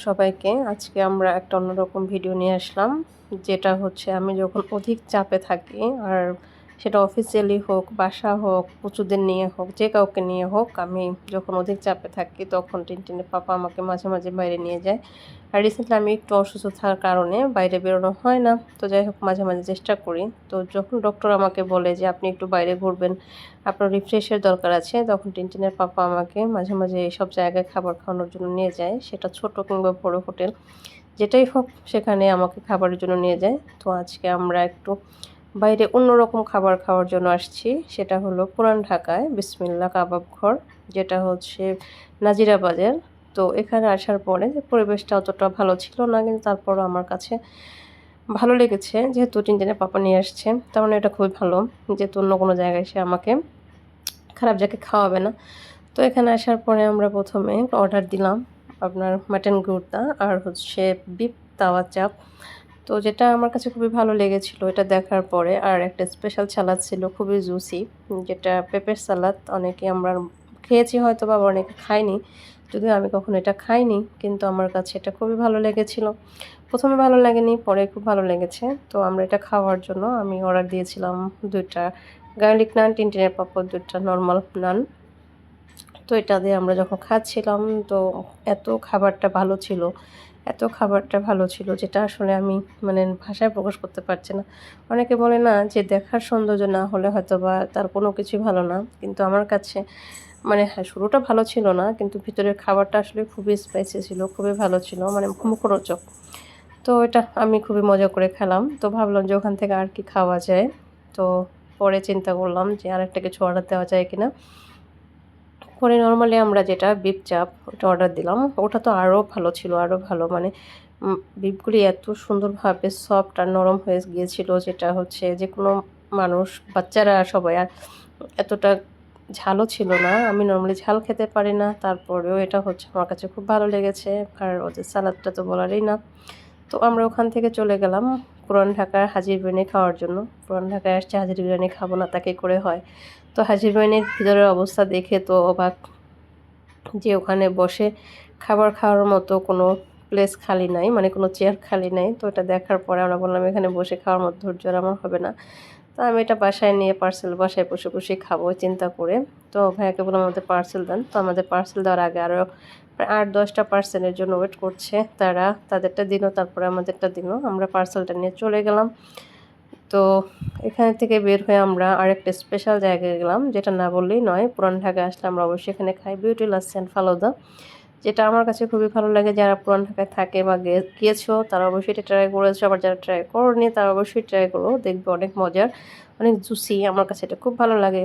সবাইকে আজকে আমরা একটা অন্যরকম ভিডিও নিয়ে আসলাম, যেটা হচ্ছে আমি যখন অধিক চাপে থাকি, আর সেটা অফিসিয়ালি হোক, বাসা হোক, প্রচুরদের নিয়ে হোক, যে কাউকে নিয়ে হোক, আমি যখন অধিক চাপে থাকি তখন টিনটিনের পাপা আমাকে মাঝে মাঝে বাইরে নিয়ে যায়। আর রিসেন্টলি আমি একটু অসুস্থ থাকার কারণে বাইরে বেরোনো হয় না। তো যাই হোক, মাঝে মাঝে চেষ্টা করি। তো যখন ডক্টর আমাকে বলে যে আপনি একটু বাইরে ঘুরবেন, আপনার রিফ্রেশের দরকার আছে, তখন টিনটিনের পাপা আমাকে মাঝে মাঝে এইসব জায়গায় খাবার খাওয়ানোর জন্য নিয়ে যায়। সেটা ছোট কিংবা বড় হোটেল, যেটাই হোক সেখানে আমাকে খাবারের জন্য নিয়ে যায়। তো আজকে আমরা একটু বাইরে অন্যরকম খাবার খাওয়ার জন্য আসছি। সেটা হলো পুরান ঢাকায় বিসমিল্লাহ কাবাব ঘর, যেটা হচ্ছে নাজিরাবাজার। তো এখানে আসার পরে পরিবেশটা অতটা ভালো ছিল না, কিন্তু তারপরও আমার কাছে ভালো লেগেছে, যেহেতু টিনটিনের পাপা নিয়ে আসছে। তার মানে এটা খুবই ভালো, যেহেতু অন্য কোনো জায়গায় সে আমাকে খারাপ জায়গায় খাওয়াবে না। তো এখানে আসার পরে আমরা প্রথমে অর্ডার দিলাম আপনার মাটন গুর্তা আর হচ্ছে বিফ তাওয়া চাপ। তো যেটা আমার কাছে খুবই ভালো লেগেছিল এটা দেখার পরে। আর একটা স্পেশাল সালাদ ছিল খুবই জুসি, যেটা পেঁপের সালাদ। অনেকে আমরা খেয়েছি হয়তো, বা অনেকে খাইনি, যদিও আমি কখনো এটা খাইনি, কিন্তু আমার কাছে এটা খুবই ভালো লেগেছিল। প্রথমে ভালো লাগেনি, পরে খুব ভালো লেগেছে। তো আমরা এটা খাওয়ার জন্য আমি অর্ডার দিয়েছিলাম 2টা গার্লিক নান, টিনটিনের পাপড় 2টা নর্মাল নান। তো এটা দিয়ে আমরা যখন খাচ্ছিলাম, তো খাবারটা ভালো ছিল, খাবারটা ভালো ছিল, যেটা আসলে আমি মানে ভাষায় প্রকাশ করতে পারছি না। অনেকে বলে না যে দেখার সৌন্দর্য না হলে হয়তো বা তার কোনো কিছুই ভালো না, কিন্তু আমার কাছে মানে হ্যাঁ, শুরুটা ভালো ছিল না, কিন্তু ভিতরের খাবারটা আসলে খুবই স্পাইসি ছিল, খুবই ভালো ছিল, মানে মুখরোচক। তো এটা আমি খুবই মজা করে খেলাম। তো ভাবলাম যে ওখান থেকে আর কি খাওয়া যায়। তো পরে চিন্তা করলাম যে আরেকটা কিছু অর্ডার দেওয়া যায় কিনা। পরে নরমালি আমরা যেটা বিফ চাপ ওটা অর্ডার দিলাম, ওটা তো আরও ভালো ছিল, আরও ভালো, মানে বিফগুলি এত সুন্দরভাবে সফট আর নরম হয়ে গিয়েছিল, যেটা হচ্ছে যে কোনো মানুষ, বাচ্চারা সবাই। আর এতটা ঝালও ছিল না, আমি নরমালি ঝাল খেতে পারি না, তারপরেও এটা হচ্ছে আমার কাছে খুব ভালো লেগেছে। আর ওদের সালাদটা তো বলারই না। তো আমরা ওখান থেকে চলে গেলাম পুরান ঢাকার হাজির বিরিয়ানি খাওয়ার জন্য। পুরান ঢাকায় আসছে, হাজির বিরিয়ানি খাবো না তাকে করে হয়? তো হাজির বিরিয়ানির ভিতরের অবস্থা দেখে তো অবাক, যে ওখানে বসে খাবার খাওয়ার মতো কোনো প্লেস খালি নাই, মানে কোনো চেয়ার খালি নাই। তো এটা দেখার পরে আমরা বললাম এখানে বসে খাওয়ার মতো ধৈর্য আর আমার হবে না। তো আমি এটা বাসায় নিয়ে বাসায় বসে বসে খাবো চিন্তা করে। তো ভাইয়াকে বললাম আমাদের পার্সেল দেন। তো আমাদের পার্সেল দেওয়ার আগে আরও প্রায় 8-10টা পার্সেলের জন্য ওয়েট করছে তারা। তাদেরটা দিল, তারপরে আমাদেরটা দিল, আমরা পার্সেলটা নিয়ে চলে গেলাম। তো এখান থেকে বের হয়ে আমরা আরেকটা স্পেশাল জায়গায় গেলাম, যেটা না বললেই নয়। পুরান ঢাকায় আসলে আমরা অবশ্যই এখানে খাই বিউটি লাচ্ছি অ্যান্ড ফালুদা, যেটা আমার কাছে খুবই ভালো লাগে। যারা পুরান ঢাকায় থাকে বা গিয়েছো তারা অবশ্যই এটা ট্রাই করেছো, আবার যারা ট্রাই করোনি তারা অবশ্যই ট্রাই করো, দেখবে অনেক মজার, অনেক জুসি। আমার কাছে এটা খুব ভালো লাগে।